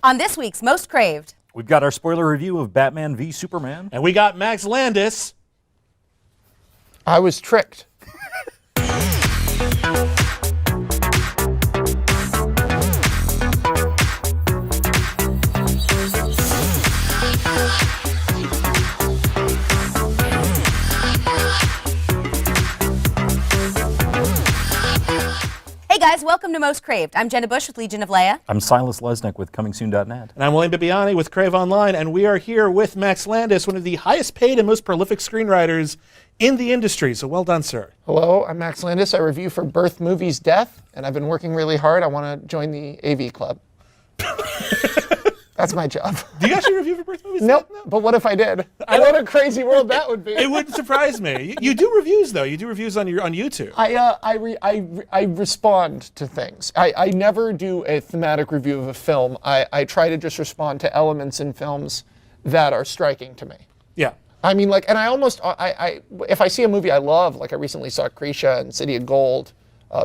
On this week's Most Craved, We've got our spoiler review of Batman v Superman. And we got Max Landis. I was tricked. Hey guys, welcome to Most Craved. I'm Jenna Busch with Legion of Leia. I'm Silas Lesnick with ComingSoon.net. And I'm William Bibbiani with CraveOnline, and we are here with Max Landis, one of the highest paid and most prolific screenwriters in the industry. So well done, sir. Hello, I'm Max Landis. I review for Birth Movies Death, and I've been working really hard. I want to join the AV club. That's my job. Do you actually review for Birth Movies? Nope, No. but what if I did? What a crazy world that would be. It wouldn't surprise me. You do reviews, though. You do reviews on YouTube. I respond to things. I never do a thematic review of a film. I try to just respond to elements in films that are striking to me. Yeah. I mean, like, and I almost, if I see a movie I love, like I recently saw Krisha and City of Gold,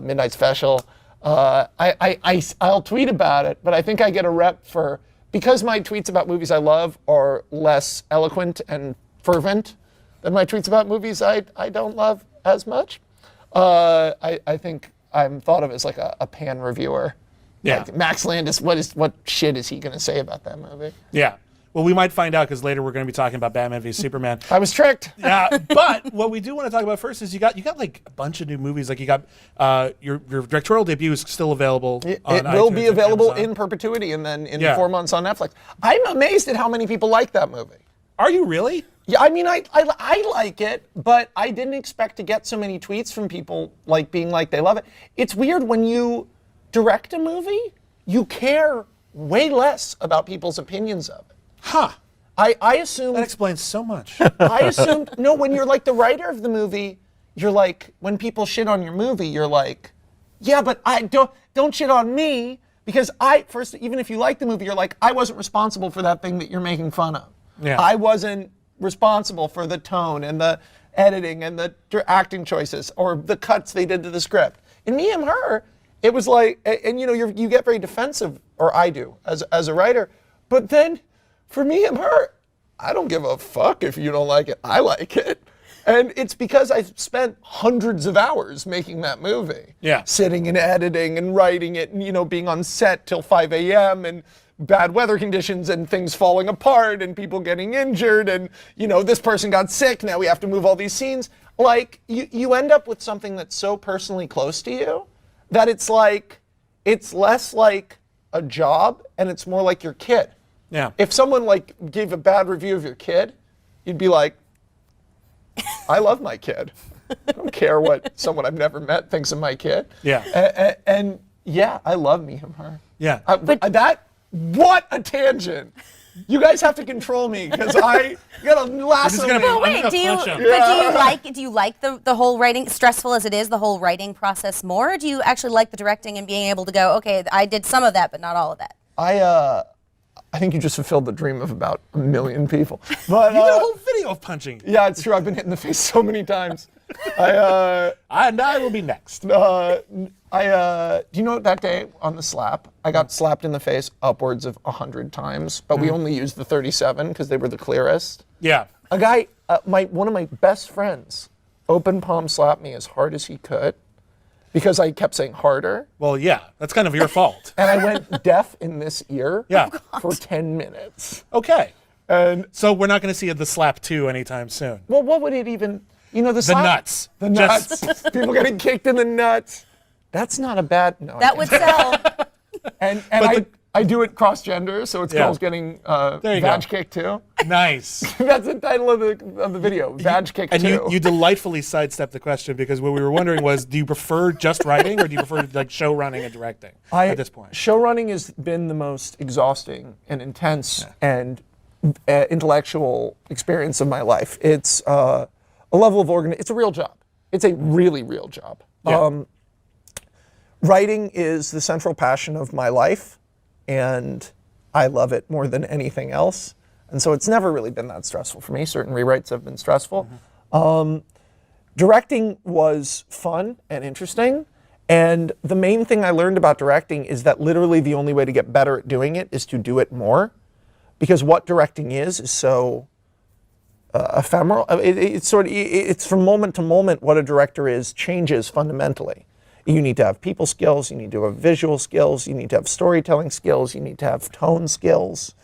Midnight Special, I'll tweet about it, but I think I get a rep for, because my tweets about movies I love are less eloquent and fervent than my tweets about movies I don't love as much. I think I'm thought of as like a pan reviewer. Yeah. Like Max Landis, what shit is he going to say about that movie? Yeah. Well, we might find out because later we're going to be talking about Batman v Superman. I was tricked. Yeah, but what we do want to talk about first is you got like a bunch of new movies. Like you got your directorial debut is still available. It on will iTunes be and available Amazon. in perpetuity and then in Yeah. 4 months on Netflix. I'm amazed at how many people like that movie. Are you really? Yeah, I mean, I like it, but I didn't expect to get so many tweets from people like being like they love it. It's weird when you direct a movie, you care way less about people's opinions of it. Huh. I assumed. That explains so much. I assumed, no, when you're like the writer of the movie, you're like, when people shit on your movie, you're like, yeah, but I don't shit on me because first, even if you like the movie, you're like, I wasn't responsible for that thing that you're making fun of. Yeah. I wasn't responsible for the tone and the editing and the acting choices or the cuts they did to the script. In Me and Her, it was like, and you know, you get very defensive, or I do as a writer, but then for Me and Her, I don't give a fuck if you don't like it. I like it. And it's because I've spent hundreds of hours making that movie. Yeah. Sitting and editing and writing it and, you know, being on set till 5 a.m. and bad weather conditions and things falling apart and people getting injured and, you know, this person got sick, now we have to move all these scenes. Like, you end up with something that's so personally close to you that it's like, it's less like a job and it's more like your kid. Yeah. If someone like gave a bad review of your kid, you'd be like, I love my kid. I don't care what someone I've never met thinks of my kid. Yeah. And yeah, I love Me and Her. Yeah. What a tangent. You guys have to control me because I gotta lasso gonna me. Well, wait, gonna do you, punch him. do you like the whole writing, stressful as it is, the whole writing process more? Or do you actually like the directing and being able to go, okay, I did some of that, but not all of that? I think you just fulfilled the dream of about 1 million people. But You did a whole video of punching. yeah, it's true. I've been hit in the face so many times. And I will be next. Do you know that day on the slap, I got slapped in the face upwards of 100 times, but we only used the 37 because they were the clearest. Yeah. A guy, one of my best friends, open palm slapped me as hard as he could because I kept saying harder. Well, yeah. That's kind of your fault. And I went deaf in this ear Yeah. for 10 minutes. Okay. And So we're not going to see the slap 2 anytime soon. well, what would it even, you know, the slap? nuts. The Just- nuts. People getting kicked in the nuts. That's not a bad, no. That would sell. And But I do it cross-gender, so it's Yeah. girls getting There you vag go. kicked too. Nice. That's the title of the video, vag kicked And too. you delightfully sidestepped the question because what we were wondering was, do you prefer just writing or do you prefer like show running and directing at this point? Show running has been the most exhausting and intense and intellectual experience of my life. It's a level of it's a real job. It's a really real job. Yeah. Writing is the central passion of my life, and I love it more than anything else. And so it's never really been that stressful for me. Certain rewrites have been stressful. Directing was fun and interesting, And the main thing I learned about directing is that literally the only way to get better at doing it is to do it more. Because what directing is so ephemeral. It's from moment to moment what a director is changes fundamentally. You need to have people skills, you need to have visual skills, you need to have storytelling skills, you need to have tone skills.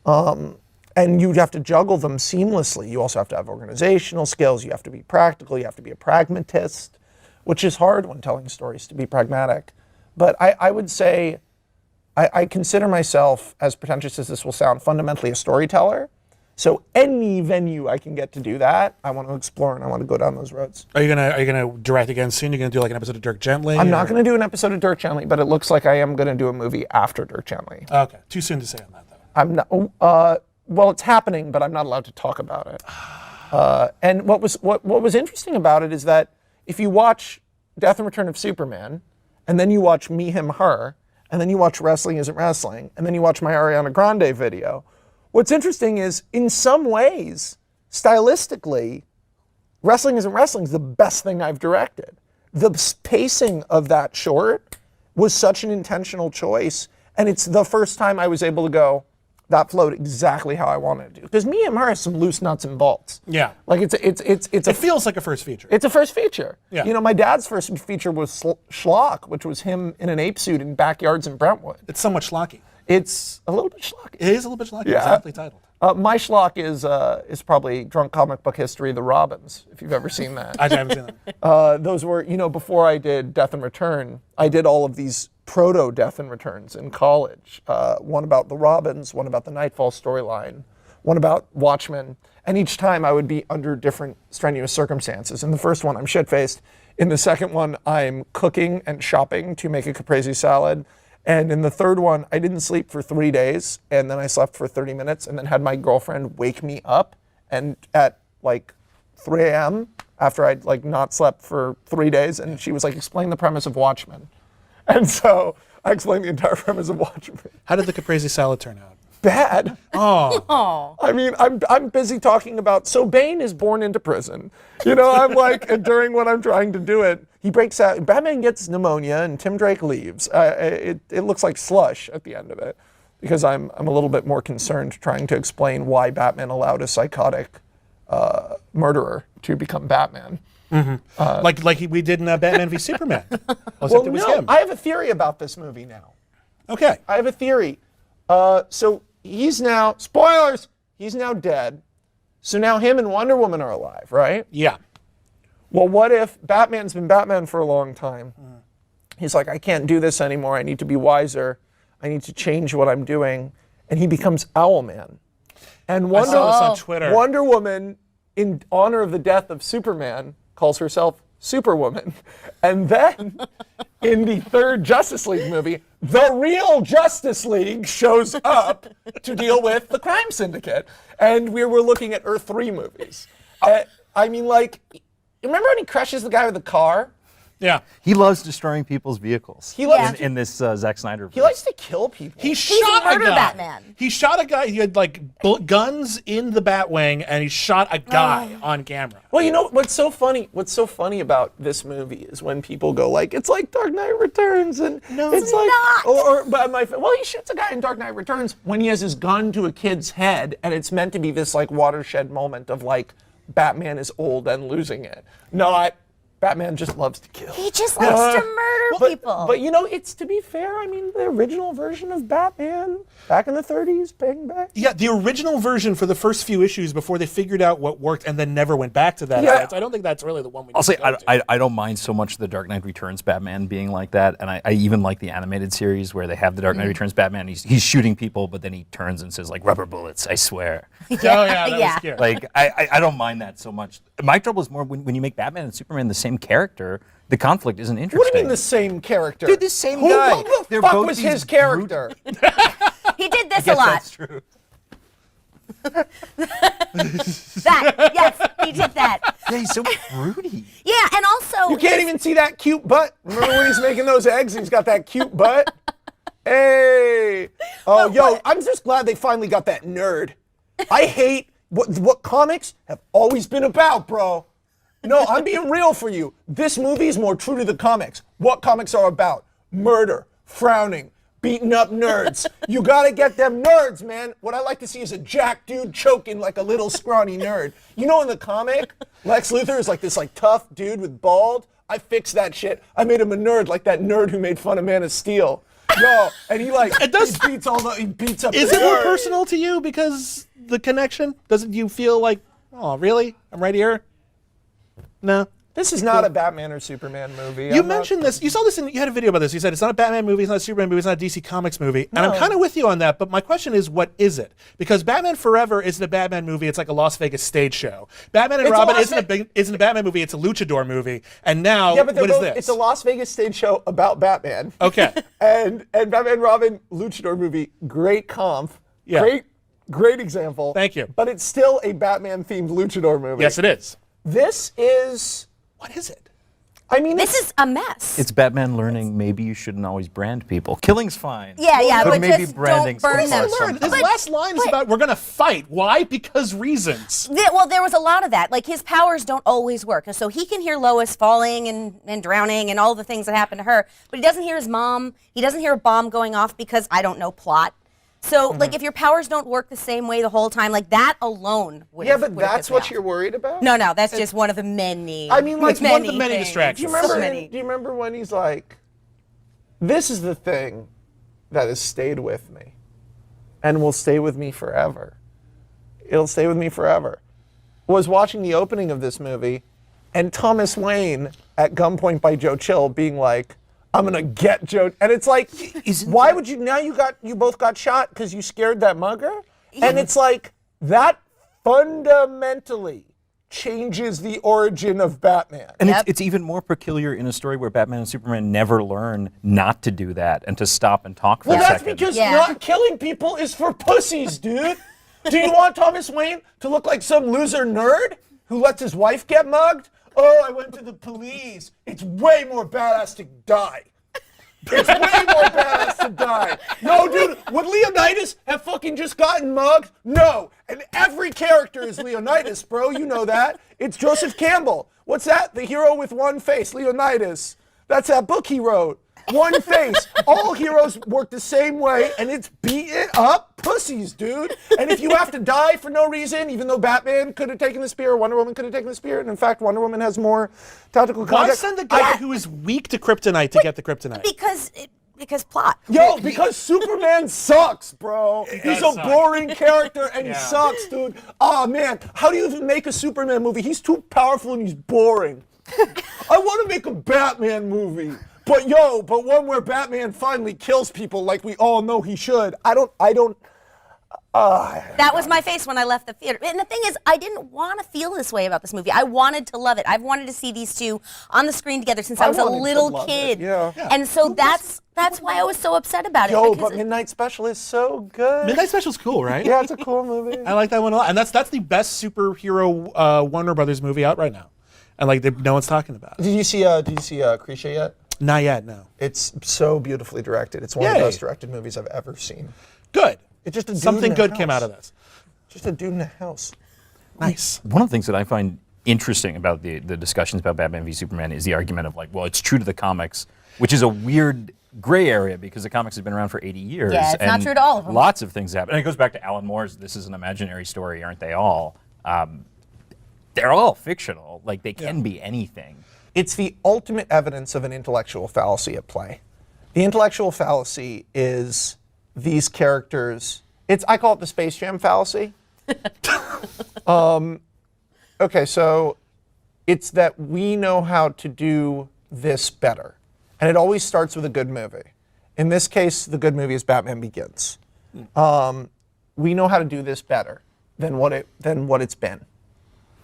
And you have to juggle them seamlessly. You also have to have organizational skills, you have to be practical, you have to be a pragmatist, which is hard when telling stories, to be pragmatic. But I would say, I consider myself, as pretentious as this will sound, fundamentally a storyteller. So any venue I can get to do that, I want to explore and I want to go down those roads. Are you gonna direct again soon? You're gonna do like an episode of Dirk Gently? I'm not going to do an episode of Dirk Gently, but it looks like I am going to do a movie after Dirk Gently. Okay, too soon to say on that though. I'm not. Well, it's happening, but I'm not allowed to talk about it. And what was interesting about it is that if you watch Death and Return of Superman, and then you watch Me, Him, Her, and then you watch Wrestling Isn't Wrestling, and then you watch my Ariana Grande video, what's interesting is, in some ways, stylistically, Wrestling Isn't Wrestling is the best thing I've directed. The pacing of that short was such an intentional choice, and it's the first time I was able to go, that flowed exactly how I wanted it to. Because Me and Her has some loose nuts and bolts. Yeah. Like It feels like a first feature. It's a first feature. Yeah. You know, my dad's first feature was Schlock, which was him in an ape suit in backyards in Brentwood. It's somewhat schlocky. It's a little bit schlocky. It is a little bit schlocky. Yeah. It's aptly titled. My schlock is probably Drunk Comic Book History, The Robins, if you've ever seen that. I haven't seen that. Those were, before I did Death and Return, I did all of these proto-Death and Returns in college. One about the Robins, one about the Nightfall storyline, one about Watchmen. And each time I would be under different strenuous circumstances. In the first one, I'm shit-faced. In the second one, I'm cooking and shopping to make a caprese salad. And in the third one, I didn't sleep for 3 days, and then I slept for 30 minutes, and then had my girlfriend wake me up, and at like 3 a.m., after I'd like not slept for 3 days, and she was like, explain the premise of Watchmen. And so I explained the entire premise of Watchmen. How did the caprese salad turn out? Bad. Oh. I mean, I'm busy talking about, so Bane is born into prison. I'm like, and during when I'm trying to do it, he breaks out, Batman gets pneumonia and Tim Drake leaves. It looks like slush at the end of it, because I'm a little bit more concerned trying to explain why Batman allowed a psychotic murderer to become Batman. Mm-hmm. Like we did in Batman v Superman. Well, it was no, him. I have a theory about this movie now. Okay. I have a theory. So he's now, spoilers, he's now dead. So now him and Wonder Woman are alive, right? Yeah. Well, what if Batman's been Batman for a long time? He's like, I can't do this anymore. I need to be wiser. I need to change what I'm doing. And he becomes Owlman. And I saw this on Twitter. Wonder Woman, in honor of the death of Superman, calls herself Superwoman. And then, in the third Justice League movie, the real Justice League shows up to deal with the crime syndicate. And we were looking at Earth 3 movies. I mean, like, remember when he crushes the guy with the car? Yeah. He loves destroying people's vehicles. He loves in this Zack Snyder. He likes to kill people. He He's shot a a murder guy. Batman. He shot a guy. He had like guns in the Batwing, and he shot a guy on camera. Well, you know what's so funny? What's so funny about this movie is when people go like, "It's like Dark Knight Returns," and it's like, well, he shoots a guy in Dark Knight Returns when he has his gun to a kid's head, and it's meant to be this like watershed moment of like Batman is old and losing it. Not Batman just loves to kill. He just likes to murder people. But it's, to be fair, I mean, the original version of Batman back in the 30s, Bang Bang. Yeah, the original version for the first few issues before they figured out what worked and then never went back to that. Yeah. I don't think that's really the one we need I'll say to go to. I don't mind so much the Dark Knight Returns Batman being like that, and I even like the animated series where they have the Dark Knight Returns Batman. He's shooting people, but then he turns and says like rubber bullets. I swear. Oh, yeah, that was scary. Like I don't mind that so much. My trouble is more when you make Batman and Superman the same character, the conflict isn't interesting. What do you mean the same character? Dude, the same guy. What the They're fuck both was these his character? He did this a Yes, lot. that's true. That, yes, he did that. Yeah, he's so broody. Yeah, and also You can't even see that cute butt. Remember when he's making those eggs and he's got that cute butt? Hey. Oh, yo, I'm just glad they finally got that nerd. I hate what comics have always been about, bro. No, I'm being real for you. This movie is more true to the comics. What comics are about? Murder, frowning, beating up nerds. You gotta get them nerds, man. What I like to see is a jack dude choking like a little scrawny nerd. You know, in the comic, Lex Luthor is like this tough dude with bald. I fixed that shit. I made him a nerd, like that nerd who made fun of Man of Steel. Yo, and he beats up. Is it more personal to you because the connection? Doesn't you feel like, oh, really? I'm right here? No. This is not a Batman or Superman movie. You mentioned this. You saw this you had a video about this. You said it's not a Batman movie, it's not a Superman movie, it's not a DC Comics movie. And I'm kind of with you on that, but my question is, what is it? Because Batman Forever isn't a Batman movie, it's like a Las Vegas stage show. Batman and Robin isn't a Batman movie, it's a luchador movie. And now, what is this? It's a Las Vegas stage show about Batman. Okay. and Batman and Robin luchador movie, great conf, great example. Thank you. But it's still a Batman-themed luchador movie. Yes, it is. This is... What is it? I mean, This is a mess. It's Batman learning maybe you shouldn't always brand people. Killing's fine. Yeah, but but maybe just branding's don't burn too far them. sometimes. His last line is about, we're going to fight. Why? Because reasons. Well, there was a lot of that. Like, his powers don't always work. So he can hear Lois falling and drowning and all the things that happen to her, but he doesn't hear his mom. He doesn't hear a bomb going off because, I don't know, plot. So, like, if your powers don't work the same way the whole time, like, that alone would but that's what you're worried about? No, that's just one of the many. I mean, like, It's one of the many things. distractions. Do you remember when he's like, this is the thing that has stayed with me and will stay with me forever. It'll stay with me forever. Was watching the opening of this movie and Thomas Wayne at gunpoint by Joe Chill being like, I'm gonna get Joe, and it's like, why would you? Now you both got shot because you scared that mugger, and it's like that fundamentally changes the origin of Batman. And it's even more peculiar in a story where Batman and Superman never learn not to do that and to stop and talk for a That's second. because not killing people is for pussies, dude. Do you want Thomas Wayne to look like some loser nerd who lets his wife get mugged? Oh, I went to the police. It's way more badass to die. It's way more badass to die. No, dude, would Leonidas have fucking just gotten mugged? No. And every character is Leonidas, bro. You know that. It's Joseph Campbell. What's that? The hero with one face, Leonidas. That's that book he wrote. One face. All heroes work the same way, and it's beating up pussies, dude. And if you have to die for no reason, even though Batman could have taken the spear, Wonder Woman could have taken the spear, and in fact, Wonder Woman has more tactical Why contact. send a guy who is weak to kryptonite to get the kryptonite? Because plot. Yo, because Superman sucks, bro. He's a suck. boring character and he sucks, dude. Oh, man. How do you even make a Superman movie? He's too powerful and he's boring. I want to make a Batman movie. But one where Batman finally kills people like we all know he should. That was my face when I left the theater. And the thing is, I didn't want to feel this way about this movie. I wanted to love it. I've wanted to see these two on the screen together since I was a wanted to little love kid. it, yeah. And so that's why I was so upset about it. Yo, because but Midnight Special is so good. Midnight Special's cool, right? Yeah, it's a cool movie. I like that one a lot. And that's the best superhero Warner Brothers movie out right now. And like no one's talking about it. Did you see Krisha yet? Not yet, no. It's so beautifully directed. It's one of the best directed movies I've ever seen. Good. It's just a dude Something in a good house. came out of this. Just a dude in a house. Nice. One of the things that I find interesting about the discussions about Batman v Superman is the argument of like, well, it's true to the comics, which is a weird gray area because the comics have been around for 80 years. Yeah, it's not and true to all of them. Lots of things happen. And it goes back to Alan Moore's "This is an imaginary story, aren't they all?" They're all fictional. Like they can be anything. It's the ultimate evidence of an intellectual fallacy at play. The intellectual fallacy is these characters. I call it the Space Jam fallacy. Okay, so it's that we know how to do this better. And it always starts with a good movie. In this case, the good movie is Batman Begins. We know how to do this better than what it's been.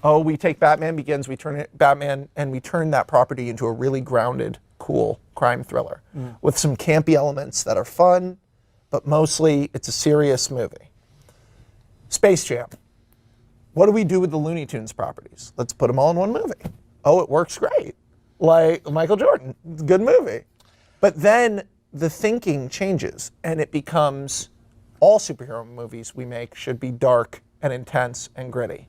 Oh, we take Batman Begins, we turn that property into a really grounded, cool crime thriller with some campy elements that are fun, but mostly it's a serious movie. Space Jam. What do we do with the Looney Tunes properties? Let's put them all in one movie. Oh, it works great. Like Michael Jordan, good movie. But then the thinking changes and it becomes all superhero movies we make should be dark and intense and gritty.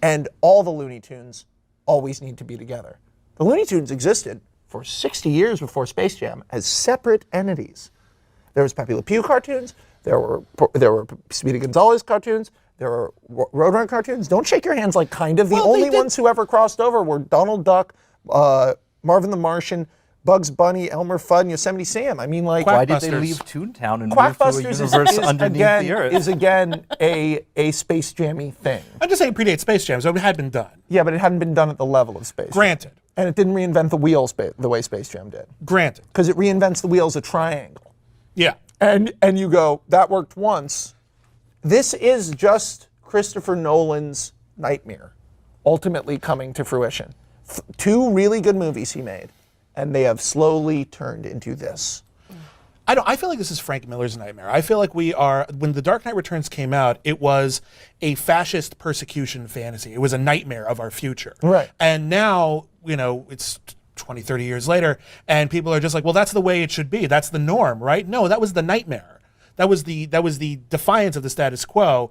And all the Looney Tunes always need to be together. The Looney Tunes existed for 60 years before Space Jam as separate entities. There was Pepe Le Pew cartoons, there were Speedy Gonzales cartoons, there were Roadrunner cartoons. Don't shake your hands like kind of. The only ones who ever crossed over were Donald Duck, Marvin the Martian, Bugs Bunny, Elmer Fudd, and Yosemite Sam. I mean, like, Why did they Quackbusters. leave Toontown and move to a Quackbusters universe underneath again, the Earth? is again a Space Jammy thing. I'm just saying it predates Space Jam, so it had been done. Yeah, but it hadn't been done at the level of Space Jam. Granted. And it didn't reinvent the wheels the way Space Jam did. Granted. Because it reinvents the wheels a triangle. Yeah. And you go, that worked once. This is just Christopher Nolan's nightmare ultimately coming to fruition. 2 really good movies he made, and they have slowly turned into this. I feel like this is Frank Miller's nightmare. I feel like when The Dark Knight Returns came out, it was a fascist persecution fantasy. It was a nightmare of our future. Right. And now, it's 20, 30 years later, and people are just like, well, that's the way it should be. That's the norm, right? No, that was the nightmare. That was the defiance of the status quo.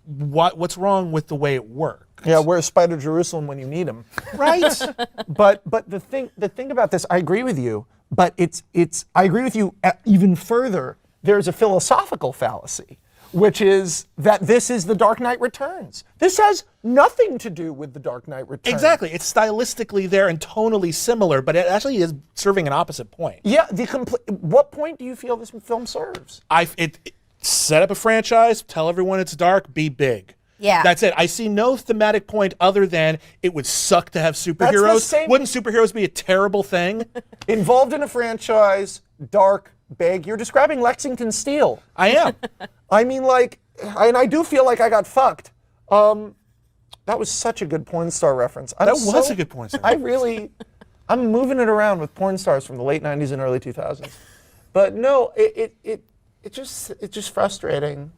What's wrong with the way it worked? Yeah, where's Spider Jerusalem when you need him? Right. But the thing about this, I agree with you, but I agree with you even further. There's a philosophical fallacy, which is that this is The Dark Knight Returns. This has nothing to do with The Dark Knight Returns. Exactly. It's stylistically there and tonally similar, but it actually is serving an opposite point. Yeah, what point do you feel this film serves? It set up a franchise, tell everyone it's dark, be big. Yeah. That's it. I see no thematic point other than it would suck to have superheroes. same- Wouldn't superheroes be a terrible thing? Involved in a franchise, dark, big. You're describing Lexington Steel. I am. I mean, like, and I do feel like I got fucked. That was such a good porn star reference. That was a good porn star. I'm moving it around with porn stars from the late 90s and early 2000s. But no, it's just frustrating.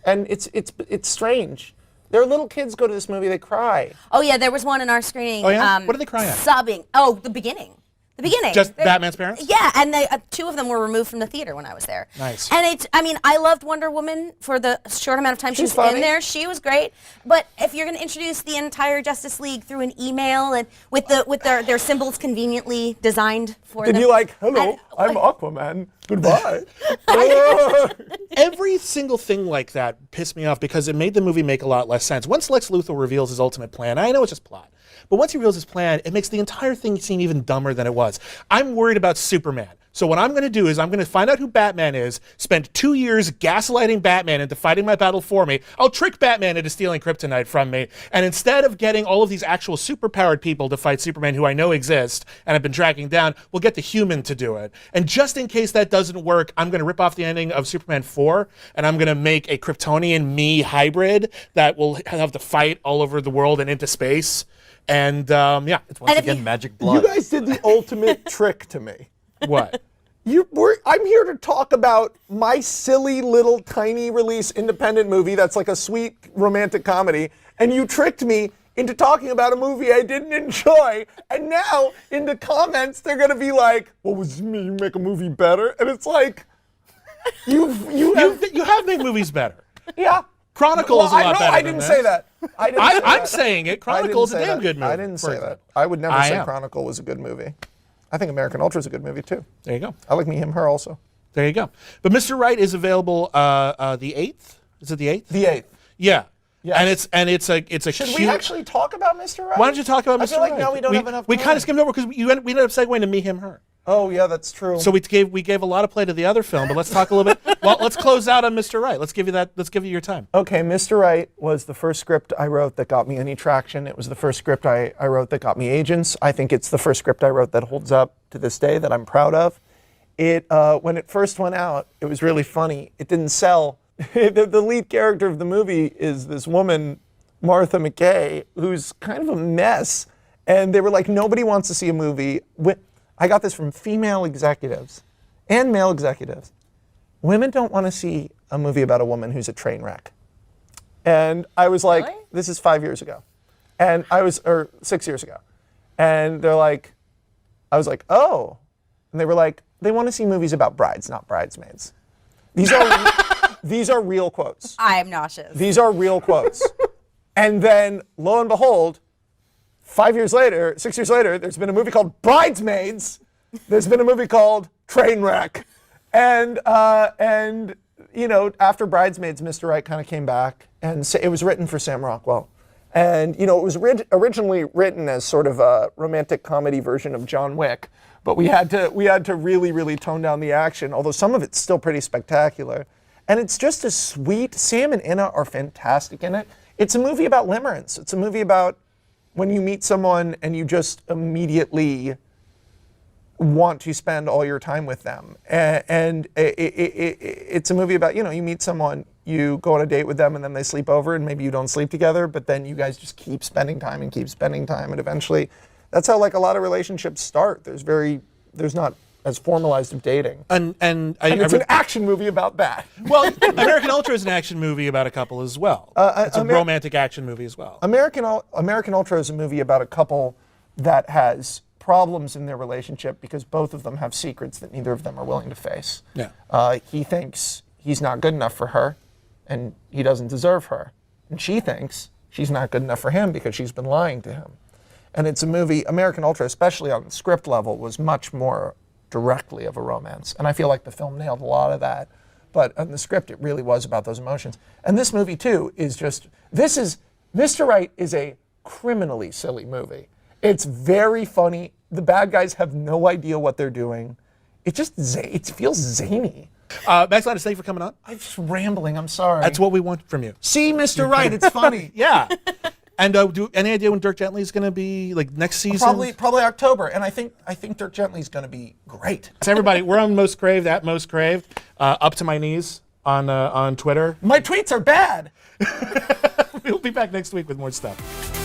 And it's strange. There are little kids go to this movie, they cry. Oh yeah, there was one in our screening. Oh, yeah? What did they cry at? Sobbing. Oh, the beginning. The beginning. Just Batman's parents? Yeah, and 2 of them were removed from the theater when I was there. Nice. And I loved Wonder Woman for the short amount of time she was funny. in there. She was great. But if you're going to introduce the entire Justice League through an email and with their symbols conveniently designed for them. And you're like, hello, I'm Aquaman. Goodbye. Every single thing like that pissed me off because it made the movie make a lot less sense. Once Lex Luthor reveals his ultimate plan, I know it's just plot, but once he reveals his plan, it makes the entire thing seem even dumber than it was. I'm worried about Superman. So what I'm going to do is I'm going to find out who Batman is, spend 2 years gaslighting Batman into fighting my battle for me. I'll trick Batman into stealing kryptonite from me. And instead of getting all of these actual superpowered people to fight Superman who I know exist and have been tracking down, we'll get the human to do it. And just in case that doesn't work, I'm going to rip off the ending of Superman 4 and I'm going to make a Kryptonian me hybrid that will have to fight all over the world and into space. And yeah. It's once And if again you- magic blood. You guys did the ultimate trick to me. What? I'm here to talk about my silly little tiny release independent movie that's like a sweet romantic comedy, and you tricked me into talking about a movie I didn't enjoy, and now in the comments they're gonna be like, "What was me? You make a movie better?" And it's like, you You have made movies better. yeah. Chronicle is a lot better I than didn't this. say that. I'm saying it. I didn't Chronicle is a say damn that. good movie. I didn't for say example. that. I would never I say am. Chronicle was a good movie. I think American Ultra is a good movie too. There you go. I like Me, Him, Her also. There you go. But Mr. Right is available the 8th. Is it the 8th? The 8th. Yeah. Yes. And it's a Should cute. we actually talk about Mr. Right? Why don't you talk about Mr. I feel like Right? now we don't have enough We time. kind of skimmed over because we ended up segueing to Me, Him, Her. Oh yeah, that's true. So we gave a lot of play to the other film, but let's talk a little bit. Well, let's close out on Mr. Right. Let's give you that. Let's give you your time. Okay, Mr. Right was the first script I wrote that got me any traction. It was the first script I wrote that got me agents. I think it's the first script I wrote that holds up to this day that I'm proud of. When it first went out, it was really funny. It didn't sell. The lead character of the movie is this woman, Martha McKay, who's kind of a mess. And they were like, nobody wants to see a movie. I got this from female executives and male executives. Women don't want to see a movie about a woman who's a train wreck. And I was like, Really? this is 5 years ago. Or 6 years ago. And they're like, I was like, oh. And they were like, they want to see movies about brides, not bridesmaids. These are real quotes. I am nauseous. These are real quotes. And then, lo and behold, 6 years later, there's been a movie called Bridesmaids. There's been a movie called Trainwreck. And after Bridesmaids, Mr. Right kind of came back, and it was written for Sam Rockwell. And, it was originally written as sort of a romantic comedy version of John Wick, but we had to really, really tone down the action, although some of it's still pretty spectacular. And it's just a sweet, Sam and Inna are fantastic in it. It's a movie about limerence. It's a movie about when you meet someone and you just immediately want to spend all your time with them. And it's a movie about, you meet someone, you go on a date with them, and then they sleep over, and maybe you don't sleep together, but then you guys just keep spending time, and eventually, that's how like a lot of relationships start. There's not as formalized of dating. And it's an action movie about that. Well, American Ultra is an action movie about a couple as well. It's a romantic action movie as well. American Ultra is a movie about a couple that has problems in their relationship because both of them have secrets that neither of them are willing to face. Yeah. He thinks he's not good enough for her, and he doesn't deserve her. And she thinks she's not good enough for him because she's been lying to him. And it's a movie, American Ultra, especially on the script level, was much more directly of a romance. And I feel like the film nailed a lot of that. But on the script, it really was about those emotions. And this movie, too, Mr. Right is a criminally silly movie. It's very funny. The bad guys have no idea what they're doing. It feels zany. Max Landis, thank you for coming on. I'm just rambling, I'm sorry. That's what we want from you. See, Mr. Right, it's funny. Yeah. And any idea when Dirk Gently is going to be, like, next season? Probably October, and I think Dirk Gently is going to be great. So everybody, we're on Most Craved, at Most Craved, up to my knees on Twitter. My tweets are bad. We'll be back next week with more stuff.